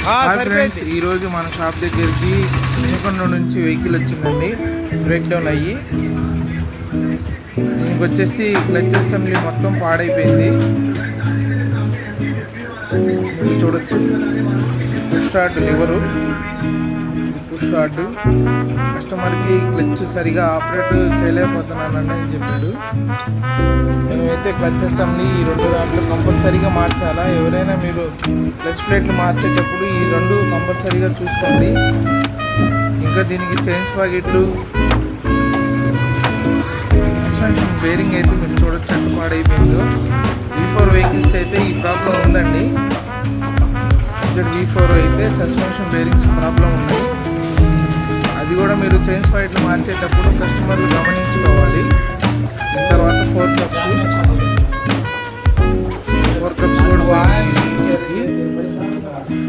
Friends, ఈరోజు మన shop దగ్గరికి వినుకొండ నుంచి వెహికల్ వచ్చిందండి, బ్రేక్ డౌన్ అయ్యి. దీనికి వచ్చేసి క్లచ్ అసెంబ్లీ మొత్తం పాడైపోయింది. చూడొచ్చు, push start liver, push start. కస్టమర్కి క్లచ్ సరిగా ఆపరేట్ చేయలేకపోతున్నానని అని చెప్పాడు. మేమైతే క్లచ్ అసెంబ్లీ ఈ రెండు దాంట్లో కంపల్సరీగా మార్చాలా. ఎవరైనా మీరు క్లచ్ ప్లేట్లు మార్చేటప్పుడు ఈ రెండు కంపల్సరీగా చూసుకోండి. ఇంకా దీనికి చైన్ స్పాకెట్లు, సస్పెన్షన్ బేరింగ్ అయితే మీరు చూడొచ్చు ఎంత పాడైపోయిందో. V4 వెహికల్స్ అయితే ఈ ప్రాబ్లం ఉందండి. ఇక్కడ V4 అయితే సస్పెన్షన్ బేరింగ్స్ ప్రాబ్లం ఉన్నాయి. అది కూడా మీరు చైన్ స్పాకెట్లు మార్చేటప్పుడు కస్టమర్లు గమనించుకోవాలి. తర్వాత 4 కప్స్ కూడా